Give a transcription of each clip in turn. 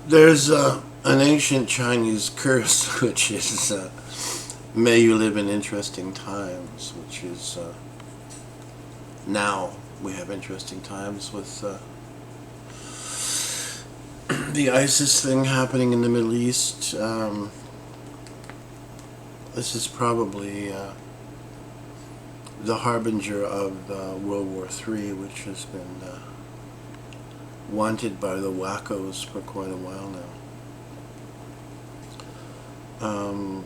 There's an ancient Chinese curse which is may you live in interesting times, which is now we have interesting times with the ISIS thing happening in the Middle East. This is probably the harbinger of World War III, which has been wanted by the wackos for quite a while now.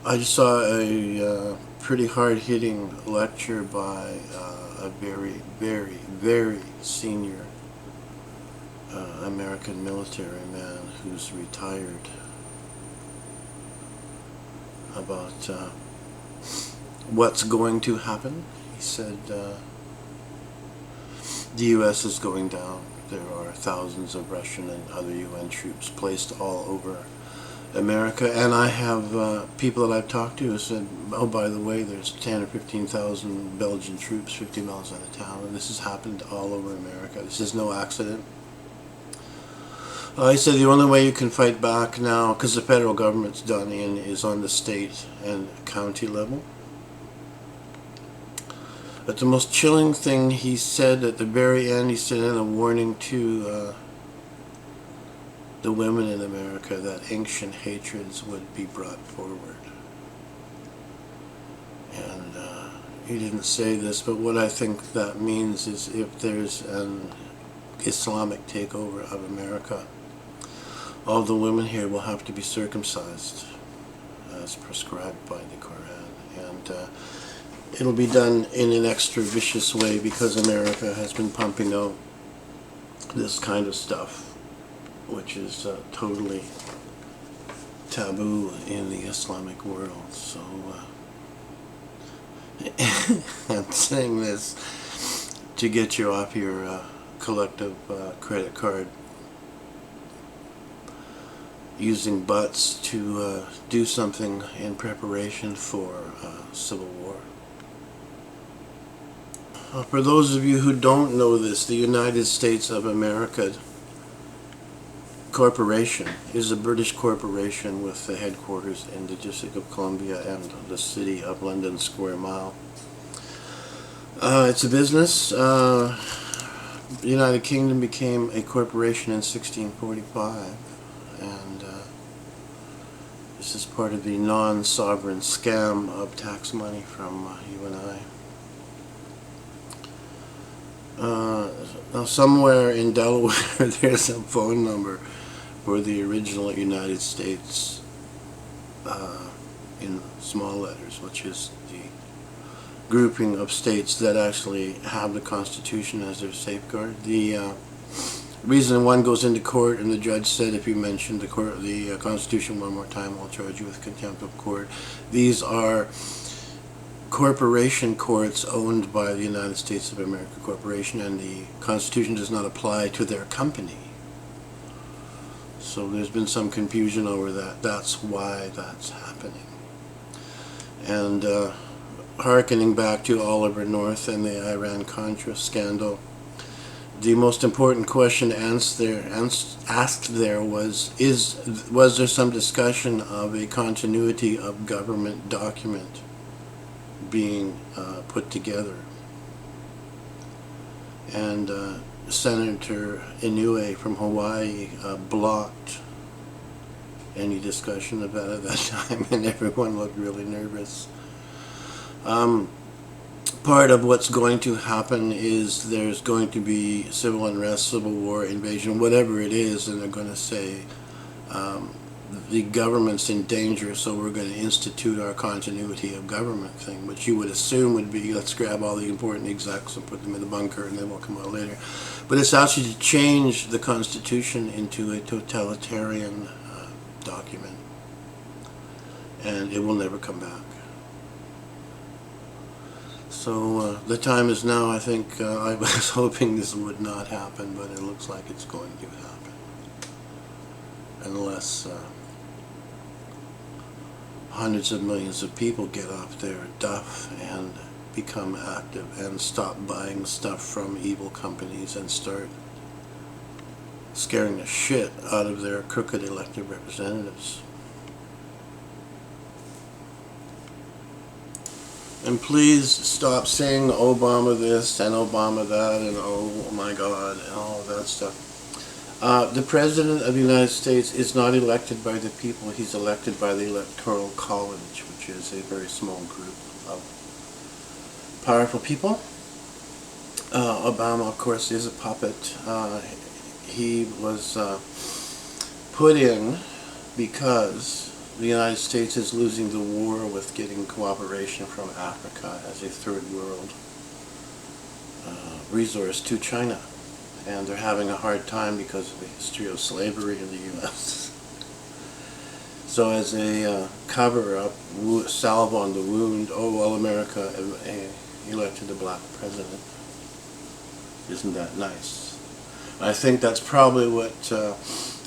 I just saw a pretty hard-hitting lecture by a very, very, very senior American military man who's retired about what's going to happen. He said the U.S. is going down. There are thousands of Russian and other UN troops placed all over America, and I have people that I've talked to who said, oh, by the way, there's 10 or 15,000 Belgian troops 50 miles out of town, and this has happened all over America. This is no accident. I said the only way you can fight back now, because the federal government's done in, is on the state and county level. But the most chilling thing he said at the very end, he said in a warning to the women in America that ancient hatreds would be brought forward. And he didn't say this, but what I think that means is if there's an Islamic takeover of America, all the women here will have to be circumcised as prescribed by the Quran. And it'll be done in an extra vicious way because America has been pumping out this kind of stuff, which is totally taboo in the Islamic world. So I'm saying this to get you off your collective credit card using butts to do something in preparation for civil war. For those of you who don't know this, the United States of America Corporation is a British corporation with the headquarters in the District of Columbia and the city of London Square Mile. It's a business. The United Kingdom became a corporation in 1645, and this is part of the non-sovereign scam of tax money from you and I. Now somewhere in Delaware there's a phone number for the original United States in small letters, which is the grouping of states that actually have the Constitution as their safeguard. The reason one goes into court, and the judge said if you mention the Constitution one more time, I'll charge you with contempt of court. These are corporation courts owned by the United States of America Corporation, and the Constitution does not apply to their company. So there's been some confusion over that. That's why that's happening. And hearkening back to Oliver North and the Iran-Contra scandal, the most important question asked there was there some discussion of a continuity of government document being put together? And Senator Inoue from Hawaii blocked any discussion about it at that time, and everyone looked really nervous. Part of what's going to happen is there's going to be civil unrest, civil war, invasion, whatever it is, and they're going to say the government's in danger, so we're going to institute our continuity of government thing, which you would assume would be, let's grab all the important execs and put them in the bunker and then we'll come out later. But it's actually to change the Constitution into a totalitarian document, and it will never come back. So the time is now. I think I was hoping this would not happen, but it looks like it's going to happen. Unless hundreds of millions of people get off their duff and become active and stop buying stuff from evil companies and start scaring the shit out of their crooked elected representatives. And please stop saying Obama this and Obama that and oh my God and all of that stuff. The President of the United States is not elected by the people. He's elected by the Electoral College, which is a very small group of powerful people. Obama, of course, is a puppet. He was put in because the United States is losing the war with getting cooperation from Africa as a third world resource to China. And they're having a hard time because of the history of slavery in the U.S. So as a cover-up, salve on the wound, oh, well, America elected a black president. Isn't that nice? I think that's probably what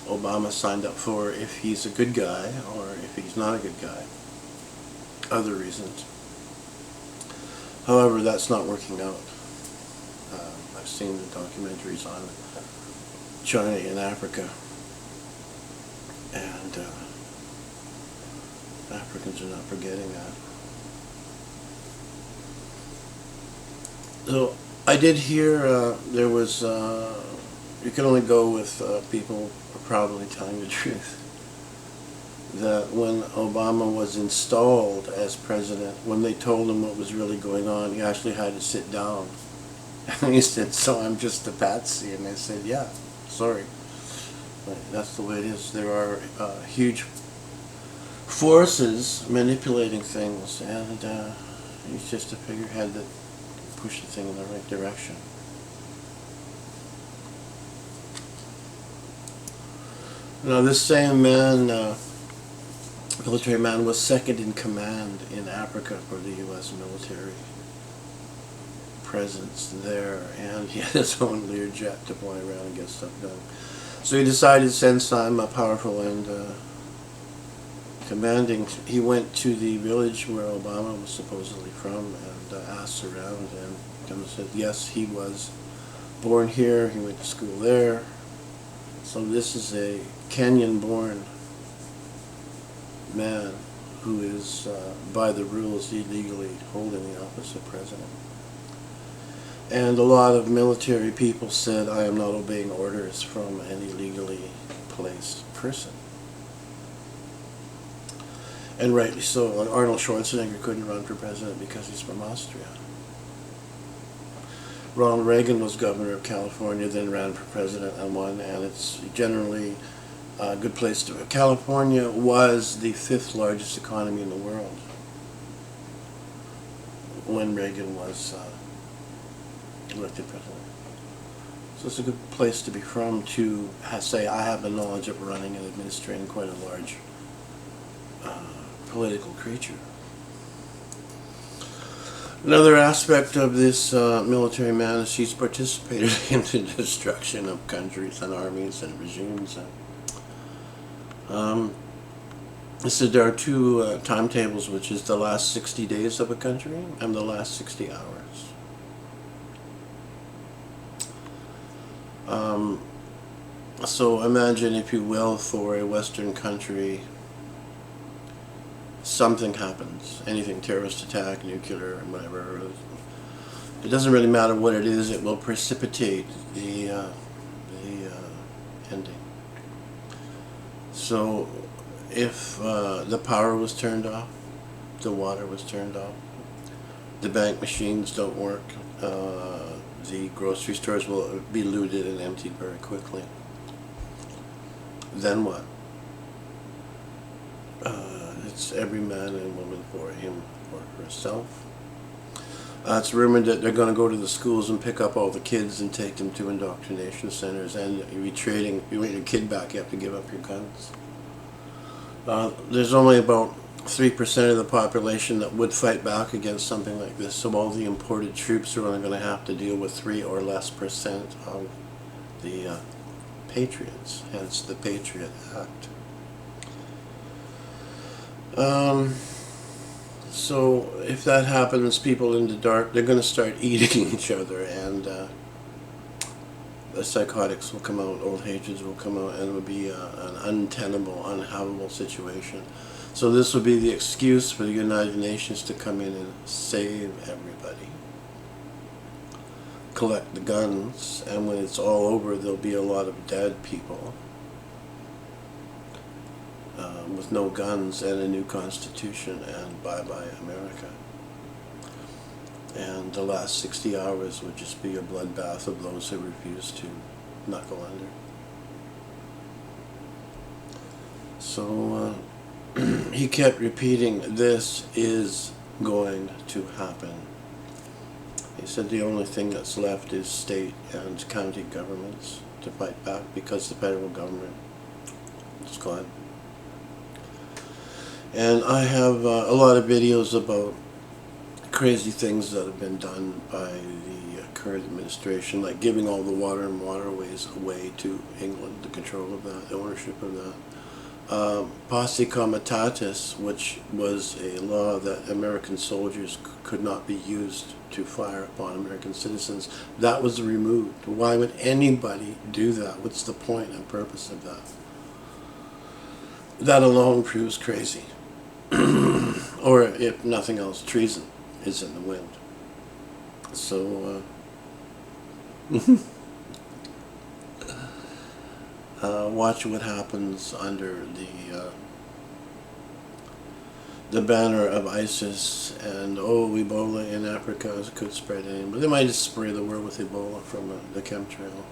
Obama signed up for, if he's a good guy or if he's not a good guy. Other reasons. However, that's not working out. I've seen the documentaries on China and Africa, and Africans are not forgetting that. So I did hear there was, you can only go with people who are probably telling the truth, that when Obama was installed as president, when they told him what was really going on, he actually had to sit down. And he said, so I'm just a patsy. And I said, yeah, sorry. But that's the way it is. There are huge forces manipulating things, and he's just a figurehead that push the thing in the right direction. Now, this same man, military man, was second in command in Africa for the U.S. military presence there, and he had his own Learjet to fly around and get stuff done. So he decided, since I'm powerful and commanding, he went to the village where Obama was supposedly from and asked around, and Obama said yes, he was born here, he went to school there. So this is a Kenyan-born man who is, by the rules, illegally holding the office of president. And a lot of military people said, I am not obeying orders from an illegally placed person. And rightly so. Arnold Schwarzenegger couldn't run for president because he's from Austria. Ronald Reagan was governor of California, then ran for president and won, and it's generally a good place to be. California was the 5th largest economy in the world when Reagan was elected president. So it's a good place to be from, to say I have the knowledge of running and administrating quite a large political creature. Another aspect of this military man is he's participated in the destruction of countries and armies and regimes. So there are two timetables, which is the last 60 days of a country and the last 60 hours. So imagine, if you will, for a Western country, something happens, anything, terrorist attack, nuclear, whatever. It doesn't really matter what it is, it will precipitate the ending. So if the power was turned off, the water was turned off, the bank machines don't work, the grocery stores will be looted and emptied very quickly. Then what? It's every man and woman for him or herself. It's rumored that they're going to go to the schools and pick up all the kids and take them to indoctrination centers, and you'll be trading. If you want your kid back, you have to give up your guns. There's only about 3% of the population that would fight back against something like this, so all the imported troops are only going to have to deal with 3 or less % of the patriots, hence the Patriot Act. So if that happens, people in the dark, they're going to start eating each other, and the psychotics will come out, old hatreds will come out, and it will be an untenable, unhavable situation. So this would be the excuse for the United Nations to come in and save everybody, collect the guns, and when it's all over, there'll be a lot of dead people with no guns and a new constitution, and bye-bye America. And the last 60 hours would just be a bloodbath of those who refuse to knuckle under. So he kept repeating, this is going to happen. He said the only thing that's left is state and county governments to fight back, because the federal government is gone. And I have a lot of videos about crazy things that have been done by the current administration, like giving all the water and waterways away to England, the control of that, the ownership of that. Posse Comitatus, which was a law that American soldiers could not be used to fire upon American citizens, that was removed. Why would anybody do that? What's the point and purpose of that? That alone proves crazy. Or if nothing else, treason is in the wind. So watch what happens under the banner of ISIS, and Ebola in Africa could spread in, but they might just spray the world with Ebola from the chemtrail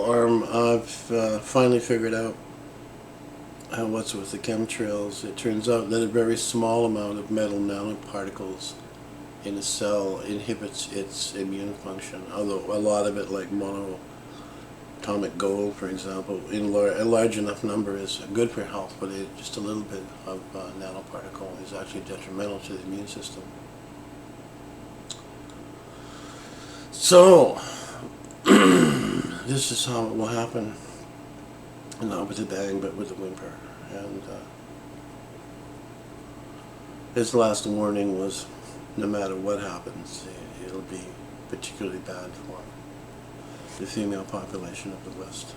arm. I've finally figured out what's with the chemtrails. It turns out that a very small amount of metal nanoparticles in a cell inhibits its immune function, although a lot of it, like monoatomic gold, for example, in a large enough number is good for health, but just a little bit of nanoparticle is actually detrimental to the immune system. So, this is how it will happen. Not with a bang, but with a whimper. And his last warning was, no matter what happens, it'll be particularly bad for the female population of the West.